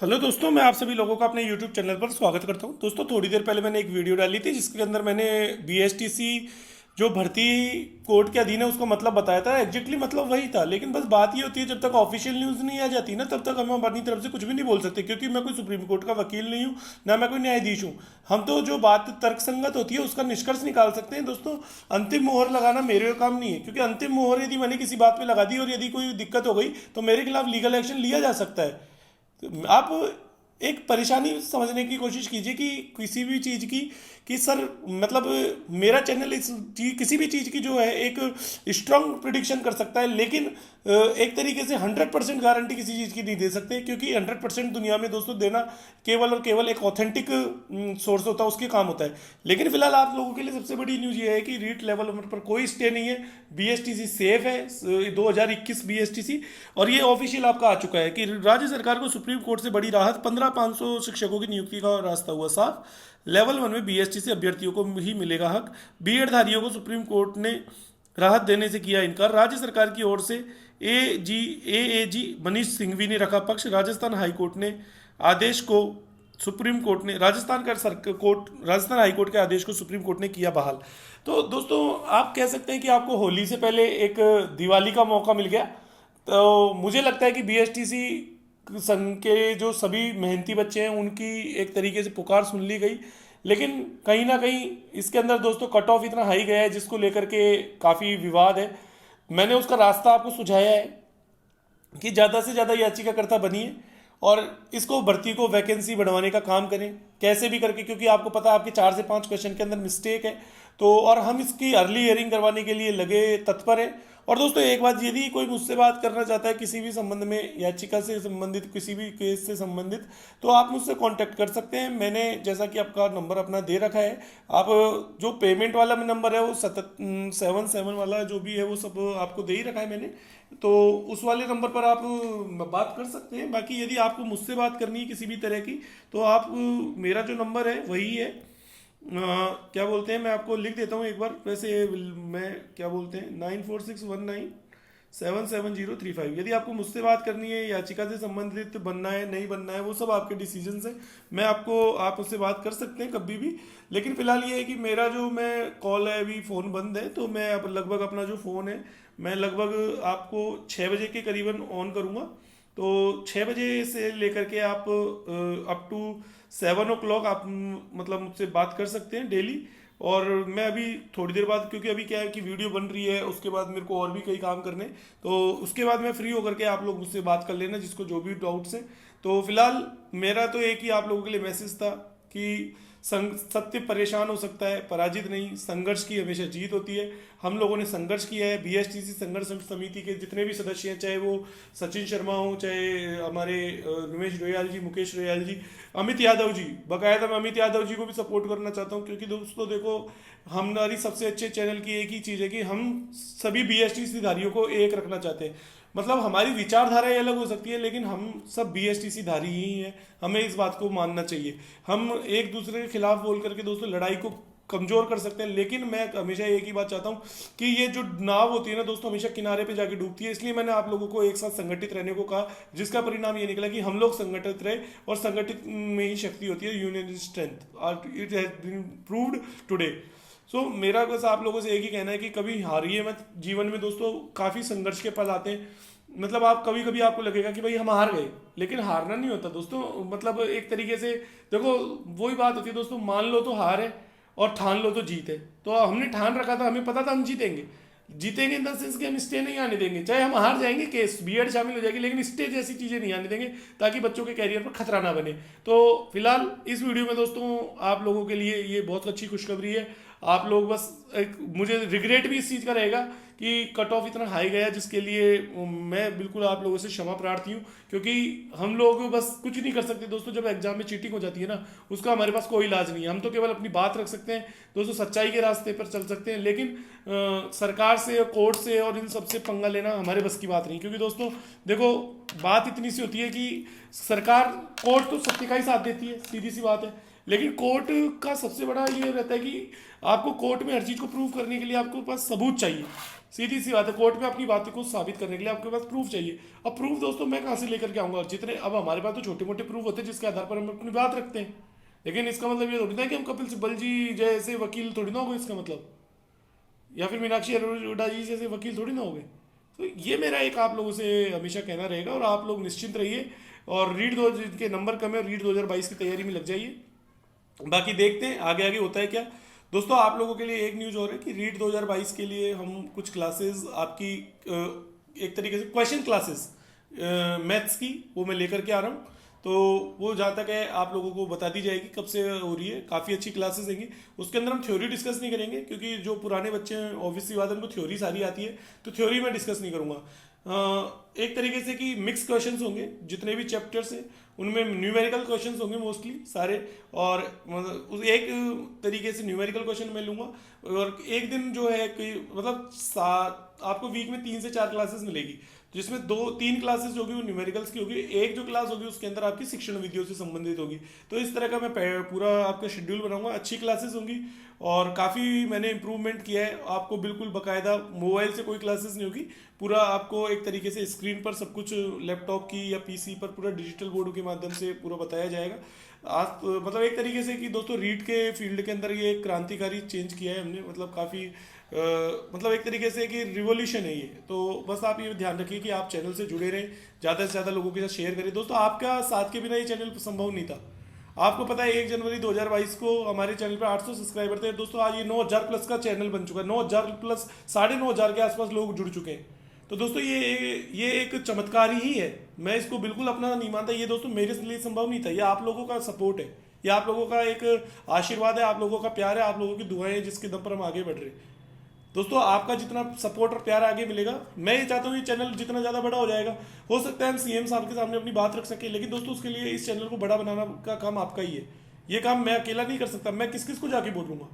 Hello दोस्तों, मैं आप सभी लोगों का अपने YouTube चैनल पर स्वागत करता हूं। दोस्तों, थोड़ी देर पहले मैंने एक वीडियो डाली थी जिसके अंदर मैंने बीएसटीसी जो भर्ती कोड के अधीन है उसका मतलब बताया था। एग्जैक्टली मतलब वही था, लेकिन बस बात ये होती है जब तक ऑफिशियल न्यूज़ नहीं आ जाती ना तब तक हम अपनी तरफ से कुछ भी नहीं बोल सकते, क्योंकि मैं कोई सुप्रीम कोर्ट का वकील नहीं हूँ, ना मैं कोई न्यायाधीश हूँ। हम तो जो बात तर्कसंगत होती है उसका निष्कर्ष निकाल सकते हैं। दोस्तों, अंतिम मोहर लगाना मेरे काम नहीं है, क्योंकि अंतिम मोहर यदि मैंने किसी बात पे लगा दी और यदि कोई दिक्कत हो गई तो मेरे खिलाफ लीगल एक्शन लिया जा सकता है। तो आप एक परेशानी समझने की कोशिश कीजिए कि किसी भी चीज़ की कि सर मतलब मेरा चैनल इस चीज किसी भी चीज़ की जो है एक स्ट्रांग प्रिडिक्शन कर सकता है, लेकिन एक तरीके से 100% गारंटी किसी चीज़ की नहीं दे सकते, क्योंकि 100% दुनिया में दोस्तों देना केवल और केवल एक ऑथेंटिक सोर्स होता है, उसके काम होता है। लेकिन फिलहाल आप लोगों के लिए सबसे बड़ी न्यूज़ ये है कि रीट लेवल पर कोई स्टे नहीं है, बीएसटीसी सेफ है, 2021 बीएसटीसी। और ये ऑफिशियल आपका आ चुका है कि राज्य सरकार को सुप्रीम कोर्ट से बड़ी राहत, 15,500 शिक्षकों की नियुक्ति का रास्ता हुआ साफ। लेवल 1 में बीएसटीसी अभ्यर्थियों को ही मिलेगा हक। बीएड धारियों को सुप्रीम कोर्ट ने राहत देने से किया इनकार। राज्य सरकार की ओर से एएजी मनीष सिंघवी ने रखा पक्ष। राजस्थान हाईकोर्ट ने आदेश को सुप्रीम कोर्ट ने राजस्थान हाईकोर्ट के आदेश को सुप्रीम कोर्ट ने किया बहाल। तो दोस्तों, आप कह सकते हैं कि आपको होली से पहले एक दिवाली का मौका मिल गया। तो मुझे लगता है कि बीएसटीसी संघ के जो सभी मेहनती बच्चे हैं उनकी एक तरीके से पुकार सुन ली गई, लेकिन कहीं ना कहीं इसके अंदर दोस्तों कट ऑफ इतना हाई गया है जिसको लेकर के काफ़ी विवाद है। मैंने उसका रास्ता आपको सुझाया है कि ज़्यादा से ज़्यादा याचिकाकर्ता बनिए और इसको भर्ती को वैकेंसी बढ़वाने का काम करें कैसे भी करके, क्योंकि आपको पता है आपके 4 से 5 क्वेश्चन के अंदर मिस्टेक है। तो और हम इसकी अर्ली हियरिंग करवाने के लिए लगे तत्पर हैं। और दोस्तों, एक बात, यदि कोई मुझसे बात करना चाहता है किसी भी संबंध में, याचिका से संबंधित, किसी भी केस से संबंधित, तो आप मुझसे कांटेक्ट कर सकते हैं। मैंने जैसा कि आपका नंबर अपना दे रखा है, आप जो पेमेंट वाला नंबर है वो 77 वाला जो भी है वो सब आपको दे ही रखा है मैंने, तो उस वाले नंबर पर आप बात कर सकते हैं। बाकी यदि आपको मुझसे बात करनी है किसी भी तरह की तो आप मेरा जो नंबर है वही है, क्या बोलते हैं, मैं आपको लिख देता हूँ एक बार। वैसे मैं क्या बोलते हैं 9461977035। यदि आपको मुझसे बात करनी है, याचिका से संबंधित बनना है नहीं बनना है, वो सब आपके डिसीजन है। आप मुझसे बात कर सकते हैं कभी भी। लेकिन फिलहाल ये है कि मेरा जो मैं कॉल है अभी फ़ोन बंद है, तो मैं अब लगभग अपना जो फ़ोन है मैं लगभग आपको 6 बजे के करीबन ऑन करूँगा। तो 6 बजे से लेकर के आप अप टू 7 o'clock आप मतलब मुझसे बात कर सकते हैं डेली। और मैं अभी थोड़ी देर बाद, क्योंकि अभी क्या है कि वीडियो बन रही है, उसके बाद मेरे को और भी कई काम करने, तो उसके बाद मैं फ्री होकर के आप लोग मुझसे बात कर लेना जिसको जो भी डाउट्स हैं। तो फिलहाल मेरा तो एक ही आप लोगों के लिए मैसेज था कि सत्य परेशान हो सकता है, पराजित नहीं, संघर्ष की हमेशा जीत होती है। हम लोगों ने संघर्ष किया है। बीएसटीसी संघर्ष समिति के जितने भी सदस्य हैं, चाहे वो सचिन शर्मा हो, चाहे हमारे रमेश रोयाल जी, मुकेश रोयाल जी, अमित यादव जी, बकायदा मैं अमित यादव जी को भी सपोर्ट करना चाहता हूँ, क्योंकि दोस्तों देखो, हमारी सबसे अच्छे चैनल की एक ही चीज़ है कि हम सभी बीएसटीसी धारियों को एक रखना चाहते हैं। मतलब हमारी विचारधाराएं अलग हो सकती है, लेकिन हम सब बीएसटीसी धारी ही हैं, हमें इस बात को मानना चाहिए। हम एक दूसरे के खिलाफ बोल करके दोस्तों लड़ाई को कमजोर कर सकते हैं, लेकिन मैं हमेशा एक ही बात चाहता हूँ कि ये जो नाव होती है ना दोस्तों, हमेशा किनारे पे जाके डूबती है। इसलिए मैंने आप लोगों को एक साथ संगठित रहने को कहा, जिसका परिणाम ये निकला कि हम लोग संगठित रहे, और संगठित में ही शक्ति होती है, union strength, it has been proved today. So मेरा बस आप लोगों से एक ही कहना है कि कभी हारिए मत। जीवन में दोस्तों काफ़ी संघर्ष के पल आते हैं। मतलब आप कभी कभी आपको लगेगा कि भाई हम हार गए, लेकिन हारना नहीं होता दोस्तों। मतलब एक तरीके से देखो, वही बात होती है दोस्तों, मान लो तो हार है और ठान लो तो जीत है। तो हमने ठान रखा था, हमें पता था हम जीतेंगे। जीतेंगे इन द सेंस कि हम स्टे नहीं आने देंगे, चाहे हम हार जाएंगे, केस बीएड शामिल हो जाएगी, लेकिन स्टे जैसी चीज़ें नहीं आने देंगे, ताकि बच्चों के कैरियर पर खतरा ना बने। तो फिलहाल इस वीडियो में दोस्तों आप लोगों के लिए ये बहुत अच्छी खुशखबरी है। आप लोग बस मुझे रिग्रेट भी इस चीज़ का रहेगा कि कट ऑफ इतना हाई गया, जिसके लिए मैं बिल्कुल आप लोगों से क्षमा प्रार्थी हूँ, क्योंकि हम लोग बस कुछ नहीं कर सकते दोस्तों। जब एग्जाम में चीटिंग हो जाती है ना, उसका हमारे पास कोई इलाज नहीं है। हम तो केवल अपनी बात रख सकते हैं दोस्तों, सच्चाई के रास्ते पर चल सकते हैं, लेकिन सरकार से, कोर्ट से और इन सबसे पंगा लेना हमारे बस की बात नहीं। क्योंकि दोस्तों देखो, बात इतनी सी होती है कि सरकार, कोर्ट तो सत्य का ही साथ देती है, सीधी सी बात है, लेकिन कोर्ट का सबसे बड़ा ये रहता है कि आपको कोर्ट में हर चीज़ को प्रूव करने के लिए आपको पास सबूत चाहिए। सीधी सी बात है, कोर्ट में अपनी बातों को साबित करने के लिए आपके पास प्रूफ चाहिए। अब प्रूफ दोस्तों मैं कहाँ से लेकर के आऊंगा, जितने अब हमारे पास तो छोटे मोटे प्रूफ होते हैं जिसके आधार पर हम अपनी बात रखते हैं, लेकिन इसका मतलब ये थोड़ी ना कि हम कपिल सिब्बल जी जैसे वकील थोड़ी ना हो गए इसका मतलब, या फिर मीनाक्षी अरोड़ा जी जैसे वकील थोड़ी ना हो गए। तो ये मेरा एक आप लोगों से हमेशा कहना रहेगा, और आप लोग निश्चिंत रहिए और रीड दो, जिनके नंबर कम है रीड 2022 की तैयारी में लग जाइए। बाकी देखते हैं आगे आगे होता है क्या। दोस्तों आप लोगों के लिए एक न्यूज़ और है कि रीड 2022 के लिए हम कुछ क्लासेस आपकी एक तरीके से क्वेश्चन क्लासेस मैथ्स की वो मैं लेकर के आ रहा हूँ। तो वो जहाँ तक है आप लोगों को बता दी जाएगी कब से हो रही है, काफ़ी अच्छी क्लासेस देंगी। उसके अंदर हम थ्योरी डिस्कस नहीं करेंगे क्योंकि जो पुराने बच्चे हैं ऑब्वियसली बात है उनको थ्योरी सारी आती है, तो थ्योरी मैं डिस्कस नहीं करूँगा। एक तरीके से कि मिक्स क्वेश्चंस होंगे, जितने भी चैप्टर्स हैं उनमें न्यूमेरिकल क्वेश्चंस होंगे मोस्टली सारे, और एक तरीके से न्यूमेरिकल क्वेश्चन मैं लूँगा। और एक दिन जो है कि मतलब आपको वीक में 3 से 4 क्लासेस मिलेगी, जिसमें 2-3 क्लासेस होगी वो न्यूमेरिकल्स की होगी, एक जो क्लास होगी उसके अंदर आपकी शिक्षण विधियों से संबंधित होगी। तो इस तरह का मैं पूरा आपका शेड्यूल बनाऊंगा, अच्छी क्लासेस होंगी और काफ़ी मैंने इंप्रूवमेंट किया है। आपको बिल्कुल बकायदा मोबाइल से कोई क्लासेस नहीं होगी, पूरा आपको एक तरीके से स्क्रीन पर सब कुछ लैपटॉप की या पीसी पर पूरा डिजिटल बोर्ड के माध्यम से पूरा बताया जाएगा। आज तो मतलब एक तरीके से कि दोस्तों रीड के फील्ड के अंदर ये क्रांतिकारी चेंज किया है हमने, मतलब काफ़ी मतलब एक तरीके से कि रिवॉल्यूशन है ये। तो बस आप ये ध्यान रखिए कि आप चैनल से जुड़े रहें, ज़्यादा से ज़्यादा लोगों के साथ शेयर करें। दोस्तों आपका साथ के बिना ये चैनल संभव नहीं था। आपको पता है 1 जनवरी 2022 को हमारे चैनल पर 800 सब्सक्राइबर थे दोस्तों, आज ये 9000 प्लस का चैनल बन चुका है, 9000 प्लस 9500 के आसपास लोग जुड़ चुके हैं। तो दोस्तों ये एक चमत्कार ही है, मैं इसको बिल्कुल अपना नहीं मानता। ये दोस्तों मेरे लिए संभव नहीं था, ये आप लोगों का सपोर्ट है, ये आप लोगों का एक आशीर्वाद है, आप लोगों का प्यार है, आप लोगों की दुआएं हैं जिसके दम पर हम आगे बढ़ रहे हैं। दोस्तों आपका जितना सपोर्ट और प्यार आगे मिलेगा, मैं ये चाहता हूँ ये चैनल जितना ज़्यादा बड़ा हो जाएगा, हो सकता है हम सीएम साहब के सामने अपनी बात रख सके, लेकिन दोस्तों उसके लिए इस चैनल को बड़ा बनाना का काम आपका ही है। ये काम मैं अकेला नहीं कर सकता, मैं किस किस को जाके बोलूँगा,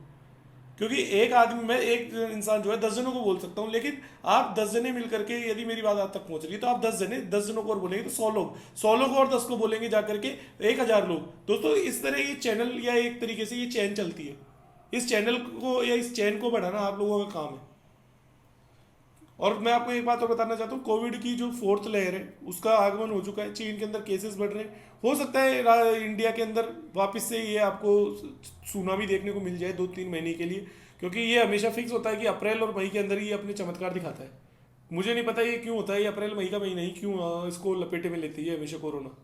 क्योंकि एक आदमी, मैं एक इंसान जो है 10 जनों को बोल सकता हूँ, लेकिन आप 10 जने मिल करके यदि मेरी बात आप तक पहुंच रही है तो आप 10 जनों को और बोलेंगे तो 100 लोग, 100 लोग और 10 को बोलेंगे जाकर के 1000 लोग। दोस्तों इस तरह ये चैनल या एक तरीके से ये चैन चलती है, इस चैनल को या इस चैन को बढ़ाना आप लोगों का काम है। और मैं आपको एक बात और बताना चाहता हूँ, कोविड की जो 4th लहर है उसका आगमन हो चुका है, चीन के अंदर केसेस बढ़ रहे हैं, हो सकता है इंडिया के अंदर वापस से ये आपको सुनामी देखने को मिल जाए 2-3 महीने के लिए, क्योंकि ये हमेशा फिक्स होता है कि अप्रैल और मई के अंदर ही अपने चमत्कार दिखाता है। मुझे नहीं पता ये क्यों होता है, ये अप्रैल मई का महीना ही क्यों इसको लपेटे में लेती है हमेशा कोरोना।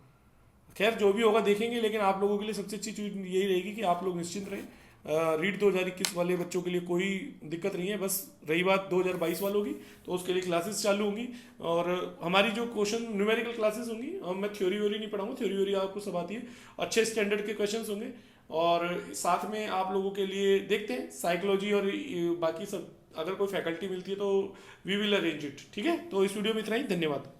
खैर जो भी होगा देखेंगे, लेकिन आप लोगों के लिए सबसे अच्छी चीज़ यही रहेगी कि आप लोग निश्चिंत रहें। रीड 2021 वाले बच्चों के लिए कोई दिक्कत नहीं है। बस रही बात 2022 वालों की, तो उसके लिए क्लासेस चालू होंगी, और हमारी जो क्वेश्चन न्यूमेरिकल क्लासेस होंगी, मैं थ्योरी व्योरी नहीं पढ़ाऊंगा, थ्योरी व्योरी आपको सब आती है, अच्छे स्टैंडर्ड के क्वेश्चंस होंगे। और साथ में आप लोगों के लिए देखते हैं साइकोलॉजी और बाकी सब, अगर कोई फैकल्टी मिलती है तो वी विल अरेंज इट। ठीक है, तो इस वीडियो में इतना ही, धन्यवाद।